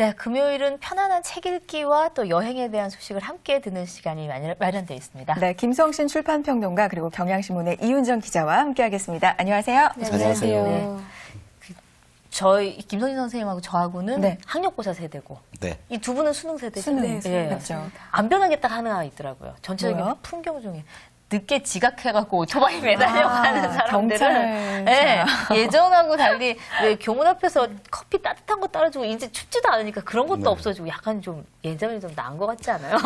네, 금요일은 편안한 책 읽기와 또 여행에 대한 소식을 함께 듣는 시간이 마련되어 있습니다. 네, 김성신 출판평론가 그리고 경향신문의 이윤정 기자와 함께하겠습니다. 안녕하세요. 네, 안녕하세요. 네. 저희 김선희 선생님하고 저하고는 네. 학력고사 세대고 네. 이 두 분은 수능 세대죠. 수능, 예. 그렇죠. 안 변하게 딱 하나 있더라고요. 전체적인 뭐요? 풍경 중에 늦게 지각해갖고 오토바이 매달려가는 사람들은 경찰차. 예전하고 달리 왜 교문 앞에서 커피 따뜻한 거 따라주고 이제 춥지도 않으니까 그런 것도 네. 없어지고 약간 좀 예전에 좀 나은 것 같지 않아요?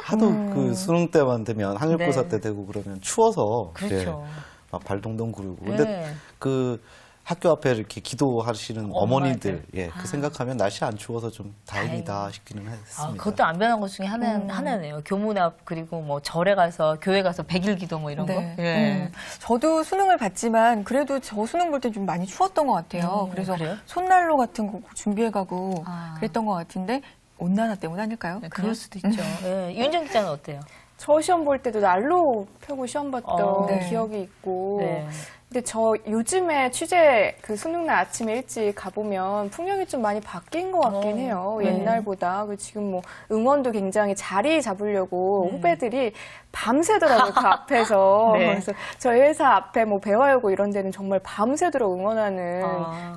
하도 그 수능 때만 되면 학력고사 네. 때 되고 그러면 추워서 그렇죠. 막 발동동 구르고. 근데 네. 그 학교 앞에 이렇게 기도하시는 엄마들. 어머니들, 그 생각하면 날씨 안 추워서 좀 다행이다 싶기는 했습니다. 그것도 안 변한 것 중에 하나네요. 교문 앞 그리고 뭐 절에 가서 교회 가서 100일 기도 뭐 이런 거. 예. 저도 수능을 봤지만 그래도 저 수능 볼 때 좀 많이 추웠던 것 같아요. 그래서 그래요? 손난로 같은 거 준비해가고 아. 그랬던 것 같은데 온난화 때문 아닐까요? 네, 그럴 수도 있죠. 예. 윤정 기자는 어때요? 저 시험 볼 때도 난로 펴고 시험 봤던 네. 기억이 있고. 네. 근데 저 요즘에 취재 그 수능날 아침에 일찍 가보면 풍경이 좀 많이 바뀐 것 같긴 해요. 네. 옛날보다. 지금 뭐 응원도 굉장히 자리 잡으려고 후배들이 밤새더라고요. 그 앞에서. 네. 그래서 저희 회사 앞에 뭐 배화여고 이런 데는 정말 밤새도록 응원하는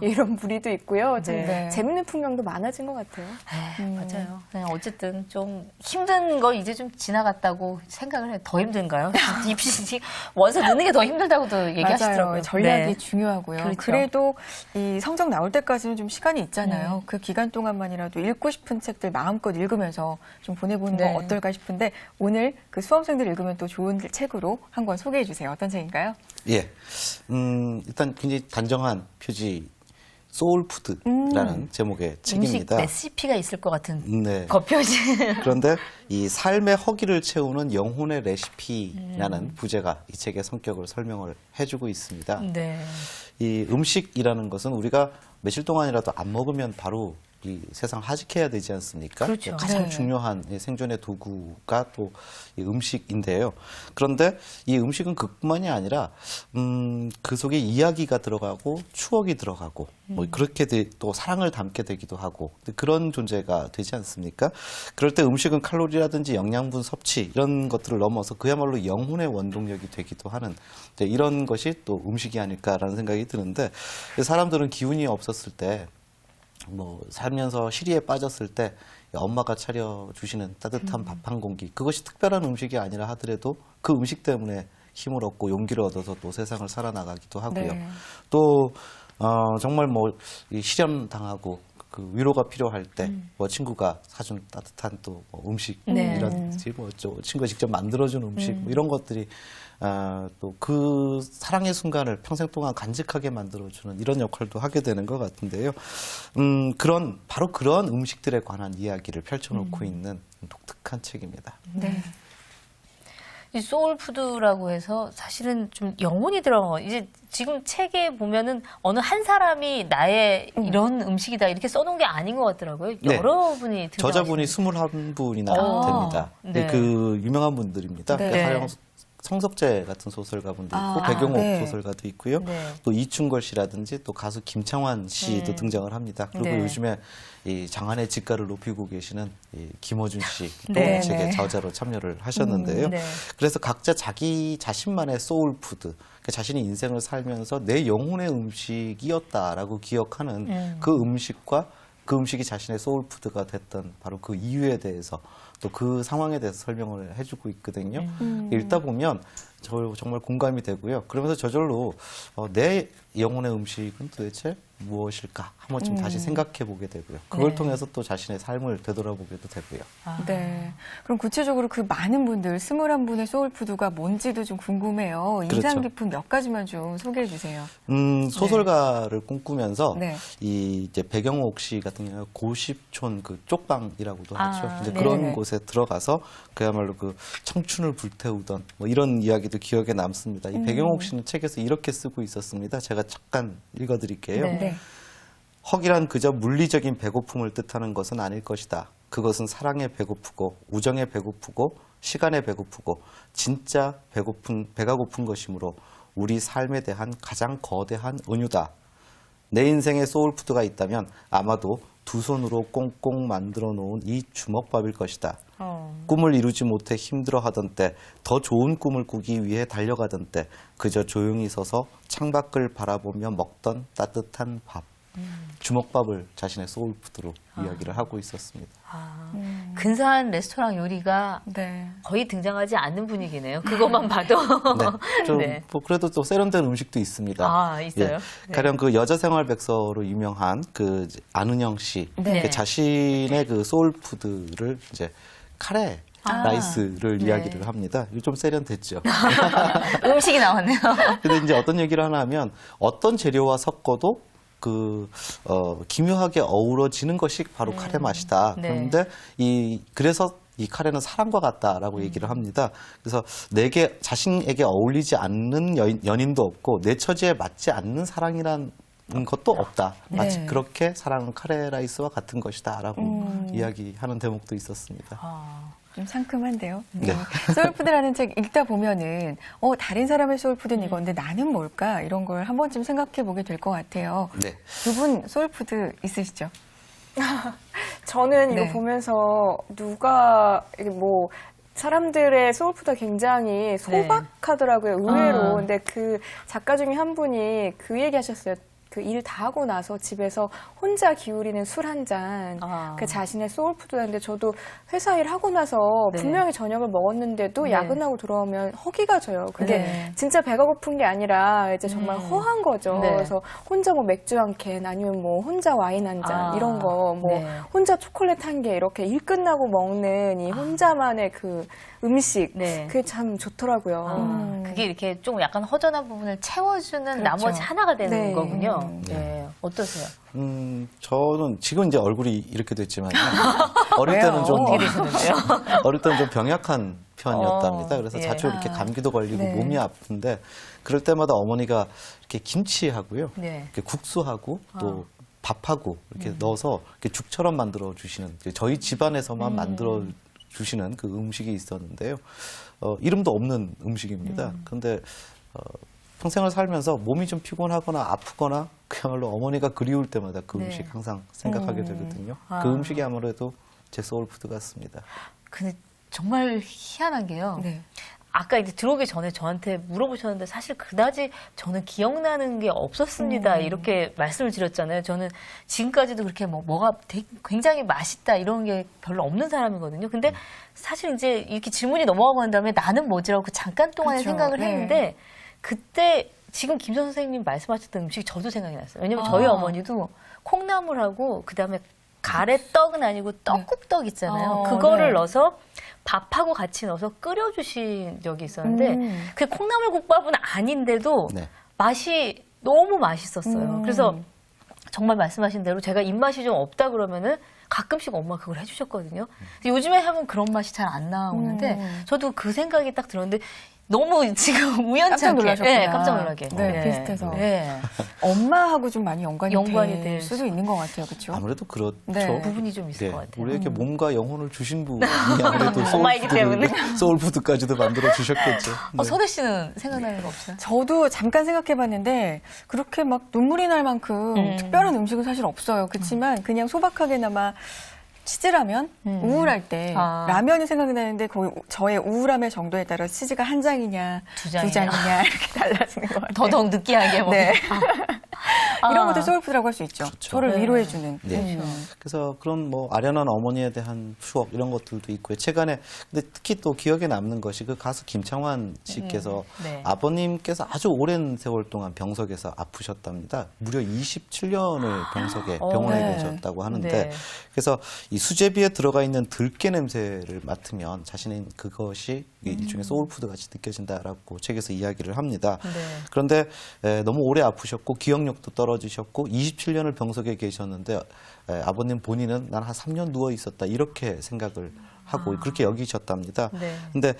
이런 무리도 있고요. 좀 네. 재밌는 풍경도 많아진 것 같아요. 맞아요. 그냥 어쨌든 좀 힘든 거 이제 좀 지나갔다고 생각을 해요. 더 힘든가요? 입시 원서 넣는 게 더 힘들다고도 얘기하시더라고요. 맞아요. 전략이 네. 중요하고요. 그렇죠. 그래도 이 성적 나올 때까지는 좀 시간이 있잖아요. 그 기간 동안만이라도 읽고 싶은 책들 마음껏 읽으면서 좀 보내보는 네. 건 어떨까 싶은데 오늘 그 수험생들 읽으면 또 좋은 책으로 한 권 소개해 주세요. 어떤 책인가요? 예. 일단 굉장히 단정한 표지, 소울푸드라는 제목의 음식 책입니다. 레시피가 있을 것 같은 네. 겉표지. 그런데 이 삶의 허기를 채우는 영혼의 레시피라는 부제가 이 책의 성격을 설명을 해주고 있습니다. 네. 이 음식이라는 것은 우리가 며칠 동안이라도 안 먹으면 바로 이 세상 하직해야 되지 않습니까? 그렇죠. 가장 네. 중요한 이 생존의 도구가 또 이 음식인데요. 그런데 이 음식은 그뿐만이 아니라 그 속에 이야기가 들어가고 추억이 들어가고 뭐 그렇게 또 사랑을 담게 되기도 하고 그런 존재가 되지 않습니까? 그럴 때 음식은 칼로리라든지 영양분 섭취 이런 것들을 넘어서 그야말로 영혼의 원동력이 되기도 하는 이런 것이 또 음식이 아닐까라는 생각이 드는데 사람들은 기운이 없었을 때 뭐 살면서 시리에 빠졌을 때 엄마가 차려주시는 따뜻한 밥 한 공기 그것이 특별한 음식이 아니라 하더라도 그 음식 때문에 힘을 얻고 용기를 얻어서 또 세상을 살아나가기도 하고요. 네. 또 정말 뭐 실현 당하고 그 위로가 필요할 때 뭐 친구가 사준 따뜻한 또 뭐 음식이라든지 뭐 친구가 직접 만들어준 음식 뭐 이런 것들이 또 그 사랑의 순간을 평생 동안 간직하게 만들어주는 이런 역할도 하게 되는 것 같은데요. 바로 그런 음식들에 관한 이야기를 펼쳐놓고 있는 독특한 책입니다. 네. 이 소울푸드라고 해서 사실은 좀 영혼이 들어간 거. 이제 지금 책에 보면은 어느 한 사람이 나의 이런 음식이다 이렇게 써놓은 게 아닌 것 같더라고요. 네. 여러분이 저자분이 등장하시는 21분이나 됩니다. 네. 그 유명한 분들입니다. 네. 그러니까 사형 성석재 같은 소설가분도 있고 배경옥 네. 소설가도 있고요. 네. 또 이충걸 씨라든지 또 가수 김창완 씨도 등장을 합니다. 그리고 네. 요즘에 이 장안의 집가를 높이고 계시는 이 김어준 씨도 네, 이 책에 네. 저자로 참여를 하셨는데요. 네. 그래서 각자 자기 자신만의 소울푸드, 그러니까 자신이 인생을 살면서 내 영혼의 음식이었다라고 기억하는 그 음식과 그 음식이 자신의 소울푸드가 됐던 바로 그 이유에 대해서 또 그 상황에 대해서 설명을 해주고 있거든요. 읽다 보면 정말 공감이 되고요. 그러면서 저절로 내 영혼의 음식은 도대체 무엇일까 한 번쯤 다시 생각해 보게 되고요. 그걸 네. 통해서 또 자신의 삶을 되돌아보게도 되고요. 네. 그럼 구체적으로 그 많은 분들, 21분의 소울푸드가 뭔지도 좀 궁금해요. 인상 그렇죠. 깊은 몇 가지만 좀 소개해 주세요. 소설가를 꿈꾸면서 네. 이제 배경옥 씨 같은 경우는 고십촌 그 쪽방이라고도 하죠. 이제 네네. 그런 곳에 들어가서 그야말로 그 청춘을 불태우던 뭐 이런 이야기도 기억에 남습니다. 이 배경옥 씨는 책에서 이렇게 쓰고 있었습니다. 제가 잠깐 읽어드릴게요. 네. 허기란 그저 물리적인 배고픔을 뜻하는 것은 아닐 것이다. 그것은 사랑에 배고프고 우정에 배고프고 시간에 배고프고 진짜 배가 고픈 것이므로 우리 삶에 대한 가장 거대한 은유다. 내 인생에 소울푸드가 있다면 아마도 두 손으로 꽁꽁 만들어 놓은 이 주먹밥일 것이다. 어. 꿈을 이루지 못해 힘들어하던 때, 더 좋은 꿈을 꾸기 위해 달려가던 때 그저 조용히 서서 창밖을 바라보며 먹던 따뜻한 밥. 주먹밥을 자신의 소울푸드로 이야기를 하고 있었습니다. 아, 근사한 레스토랑 요리가 네. 거의 등장하지 않는 분위기네요. 그것만 봐도. 네, 좀 네. 뭐 그래도 또 세련된 음식도 있습니다. 아, 있어요? 네. 가령 그 여자생활백서로 유명한 그 안은영 씨, 네. 그 자신의 그 소울푸드를 이제 카레 라이스를 네. 이야기를 합니다. 이거 좀 세련됐죠. 음식이 나왔네요. 근데 이제 어떤 얘기를 하나 하면 어떤 재료와 섞어도 기묘하게 어우러지는 것이 바로 카레 맛이다. 네. 그런데 그래서 이 카레는 사랑과 같다라고 얘기를 합니다. 그래서 내게 자신에게 어울리지 않는 연인도 없고 내 처지에 맞지 않는 사랑이란 것도 없다. 마치 네. 그렇게 사랑은 카레 라이스와 같은 것이다라고 이야기하는 대목도 있었습니다. 아, 좀 상큼한데요. 네. 소울푸드라는 책 읽다 보면은 다른 사람의 소울푸드는 이건데 나는 뭘까 이런 걸 한 번쯤 생각해 보게 될 것 같아요. 네. 두 분 소울푸드 있으시죠? 저는 네. 이거 보면서 누가 이게 뭐 사람들의 소울푸드가 굉장히 소박하더라고요. 의외로. 아. 근데 그 작가 중에 한 분이 그 얘기 하셨어요. 그 일 다 하고 나서 집에서 혼자 기울이는 술 한 잔, 아. 그 자신의 소울푸드였는데 저도 회사 일 하고 나서 네. 분명히 저녁을 먹었는데도 네. 야근하고 들어오면 허기가 져요. 그게 네. 진짜 배가 고픈 게 아니라 이제 정말 허한 거죠. 네. 그래서 혼자 뭐 맥주 한 캔, 아니면 뭐 혼자 와인 한 잔, 아. 이런 거, 뭐 네. 혼자 초콜릿 한 개 이렇게 일 끝나고 먹는 이 혼자만의 그 음식, 네. 그게 참 좋더라고요. 아, 그게 이렇게 좀 약간 허전한 부분을 채워주는 그렇죠. 나머지 하나가 되는 네. 거군요. 네. 어떠세요? 저는 지금 이제 얼굴이 이렇게 됐지만 어릴 왜요? 때는 좀 어떻게 되시는데요? 어릴 때는 좀 병약한 편이었답니다. 그래서 예. 자주 이렇게 감기도 걸리고 네. 몸이 아픈데 그럴 때마다 어머니가 이렇게 김치하고요, 네. 이렇게 국수하고 또 밥하고 이렇게 넣어서 이렇게 죽처럼 만들어 주시는 저희 집안에서만 만들어 주시는 그 음식이 있었는데요. 이름도 없는 음식입니다. 그런데 평생을 살면서 몸이 좀 피곤하거나 아프거나 그야말로 어머니가 그리울 때마다 그 네. 음식 항상 생각하게 되거든요. 아. 그 음식이 아무래도 제 소울푸드 같습니다. 근데 정말 희한한 게요. 네. 아까 이제 들어오기 전에 저한테 물어보셨는데 사실 그다지 저는 기억나는 게 없었습니다. 이렇게 말씀을 드렸잖아요. 저는 지금까지도 그렇게 뭐가 굉장히 맛있다 이런 게 별로 없는 사람이거든요. 근데 사실 이제 이렇게 질문이 넘어가고 난 다음에 나는 뭐지라고 잠깐 동안에 그렇죠. 생각을 네. 했는데 그때 지금 김선 선생님 말씀하셨던 음식이 저도 생각이 났어요. 왜냐면 저희 어머니도 콩나물하고 그다음에 가래떡은 아니고 떡국떡 있잖아요. 그거를 네. 넣어서 밥하고 같이 넣어서 끓여주신 적이 있었는데 그 콩나물국밥은 아닌데도 네. 맛이 너무 맛있었어요. 그래서 정말 말씀하신 대로 제가 입맛이 좀 없다 그러면은 가끔씩 엄마가 그걸 해주셨거든요. 근데 요즘에 하면 그런 맛이 잘 안 나오는데 저도 그 생각이 딱 들었는데 너무 지금 우연치 깜짝 않게 놀라셨구나. 네, 깜짝 놀라게 네, 비슷해서. 네. 엄마하고 좀 많이 연관이 연관이 될 될 수도 있는 것 같아요. 그렇죠? 아무래도 그렇죠. 네. 부분이 좀 있을 것 같아요. 우리에게 몸과 영혼을 주신 분이 아무래도 엄마이기 때문에. 소울푸드까지도 만들어 주셨겠죠. 네. 서대 씨는 생각나는 거 없어요? 저도 잠깐 생각해봤는데 그렇게 막 눈물이 날 만큼 특별한 음식은 사실 없어요. 그렇지만 그냥 소박하게나마 치즈라면 우울할 때 아. 라면이 생각이 나는데 거의 저의 우울함의 정도에 따라 치즈가 한 장이냐 두 두 장이냐. 장이냐 이렇게 달라지는 것 같아요. 더더욱 느끼하게 먹 네. 아. 이런 것도 소울푸드라고 할 수 있죠. 그렇죠. 저를 네. 위로해주는. 네. 그래서 그런 뭐 아련한 어머니에 대한 추억 이런 것들도 있고요. 최근에 근데 특히 또 기억에 남는 것이 그 가수 김창완 씨께서 네. 아버님께서 아주 오랜 세월 동안 병석에서 아프셨답니다. 무려 27년을 병석에 병원에 네. 계셨다고 하는데 네. 그래서 이 수제비에 들어가 있는 들깨 냄새를 맡으면 자신은 그것이 일종의 소울푸드 같이 느껴진다라고 책에서 이야기를 합니다. 네. 그런데 너무 오래 아프셨고 기억력도 떨어지셨고 27년을 병석에 계셨는데 아버님 본인은 난 한 3년 누워 있었다 이렇게 생각을 하고 그렇게 여기셨답니다. 네. 근데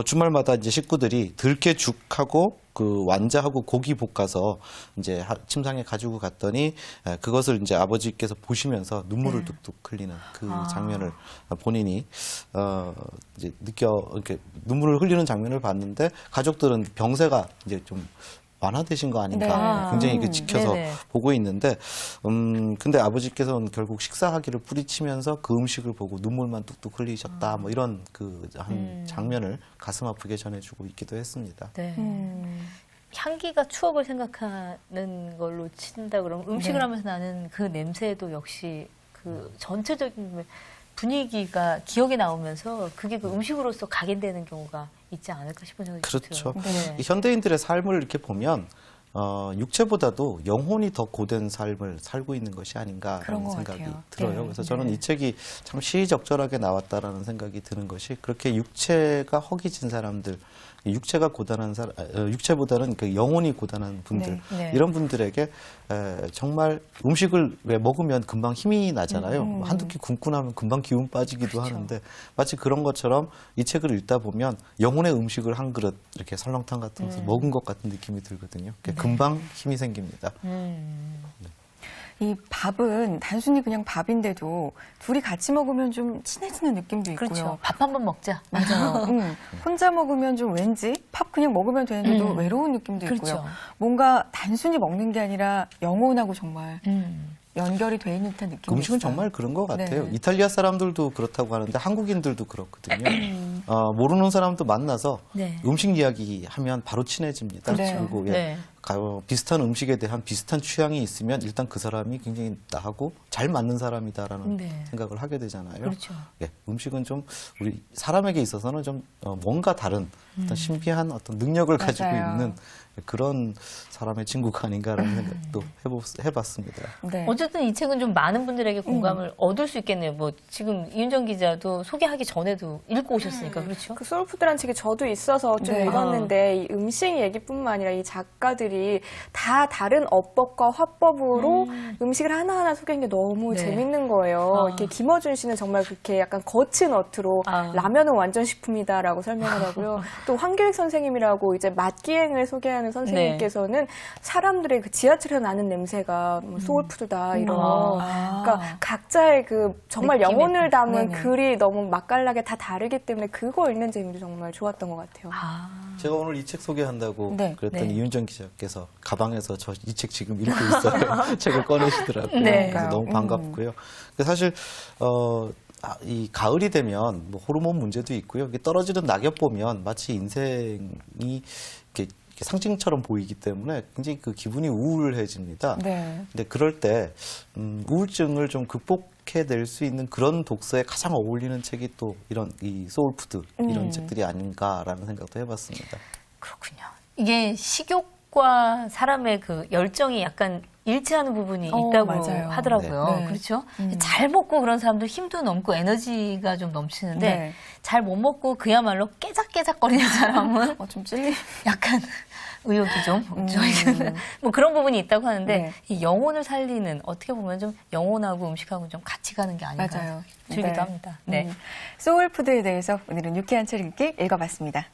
주말마다 이제 식구들이 들깨죽하고 그 완자하고 고기 볶아서 이제 침상에 가지고 갔더니 그것을 이제 아버지께서 보시면서 눈물을 뚝뚝 흘리는 그 장면을 본인이 이제 이렇게 눈물을 흘리는 장면을 봤는데 가족들은 병세가 이제 좀 완화되신 거 아닌가 네. 굉장히 그 지켜서 네네. 보고 있는데 근데 아버지께서는 결국 식사하기를 뿌리치면서 그 음식을 보고 눈물만 뚝뚝 흘리셨다 뭐 이런 그 한 장면을 가슴 아프게 전해주고 있기도 했습니다. 네. 음. 향기가 추억을 생각하는 걸로 친다 그러면 음식을 네. 하면서 나는 그 냄새도 역시 그 전체적인 분위기가 기억에 나오면서 그게 그 음식으로서 각인되는 경우가 있지 않을까 싶은 생각이 그렇죠. 들어요. 네. 이 현대인들의 삶을 이렇게 보면 육체보다도 영혼이 더 고된 삶을 살고 있는 것이 그런 아닌가라는 것 생각이 같아요. 들어요. 네. 그래서 저는 네. 이 책이 참 시의적절하게 나왔다라는 생각이 드는 것이 그렇게 육체가 허기진 사람들, 육체가 고단한 사람, 육체보다는 그 영혼이 고단한 분들 네. 네. 이런 분들에게 정말 음식을 왜 먹으면 금방 힘이 나잖아요. 뭐 한두 끼 굶고 나면 금방 기운 빠지기도 그렇죠. 하는데 마치 그런 것처럼 이 책을 읽다 보면 영혼의 음식을 한 그릇 이렇게 설렁탕 같은 것을 먹은 것 같은 느낌이 들거든요. 금방 힘이 생깁니다. 이 밥은 단순히 그냥 밥인데도 둘이 같이 먹으면 좀 친해지는 느낌도 있고요. 그렇죠. 밥 한 번 먹자. 맞아요. 혼자 먹으면 좀 왠지 밥 그냥 먹으면 되는데도 외로운 느낌도 그렇죠. 있고요. 뭔가 단순히 먹는 게 아니라 영혼하고 정말 연결이 돼 있는 듯한 느낌이 음식은 있어요. 정말 그런 것 같아요. 네. 이탈리아 사람들도 그렇다고 하는데 한국인들도 그렇거든요. 모르는 사람도 만나서 네. 음식 이야기하면 바로 친해집니다. 그렇죠. 그리고 네. 비슷한 음식에 대한 비슷한 취향이 있으면 일단 그 사람이 굉장히 나하고 잘 맞는 사람이다라는 네. 생각을 하게 되잖아요. 그렇죠. 예, 음식은 좀 우리 사람에게 있어서는 좀 뭔가 다른 어떤 신비한 어떤 능력을 가지고 맞아요. 있는 그런 사람의 친구가 아닌가라는 생각도 해봤습니다. 네. 어쨌든 이 책은 좀 많은 분들에게 공감을 얻을 수 있겠네요. 뭐 지금 이윤정 기자도 소개하기 전에도 읽고 오셨으니까 그렇죠. 그 소울푸드라는 책이 저도 있어서 좀 네. 읽었는데 이 음식 얘기뿐만 아니라 이 작가들이 다 다른 어법과 화법으로 음식을 하나하나 소개한 게 너무 네. 재밌는 거예요. 이렇게 김어준 씨는 정말 그렇게 약간 거친 어투로 라면은 완전 식품이다라고 설명을 하고요. 또 황교익 선생님이라고 이제 맛기행을 소개하는 선생님께서는 사람들의 그 지하철에서 나는 냄새가 뭐 소울푸드다 이런. 그러니까 각자의 그 정말 느낌이 영혼을 있다. 담은 네네. 글이 너무 맛깔나게 다 다르기 때문에 그거 읽는 재미도 정말 좋았던 것 같아요. 제가 오늘 이 책 소개한다고 네. 그랬더니 네. 이윤정 기자께서 가방에서 저 이 책 지금 읽고 있어요. 책을 꺼내시더라고요. 네. 그래서 너무 반갑고요. 사실 이 가을이 되면 뭐 호르몬 문제도 있고요. 이게 떨어지는 낙엽 보면 마치 인생이 이렇게 상징처럼 보이기 때문에 굉장히 그 기분이 우울해집니다. 네. 근데 그럴 때 우울증을 좀 극복해낼 수 있는 그런 독서에 가장 어울리는 책이 또 이런 이 소울푸드 이런 책들이 아닌가라는 생각도 해봤습니다. 그렇군요. 이게 식욕과 사람의 그 열정이 약간 일치하는 부분이 있다고 맞아요. 하더라고요. 네. 네. 그렇죠? 잘 먹고 그런 사람들 힘도 넘고 에너지가 좀 넘치는데 네. 잘 못 먹고 그야말로 깨작깨작거리는 사람은 좀 찔리. 약간 의욕이 좀 저희는 뭐 그런 부분이 있다고 하는데 네. 이 영혼을 살리는 어떻게 보면 좀 영혼하고 음식하고 좀 같이 가는 게 아닌가 맞아요. 들기도 네. 합니다. 네. 소울푸드에 대해서 오늘은 유쾌한 책 읽기 읽어봤습니다.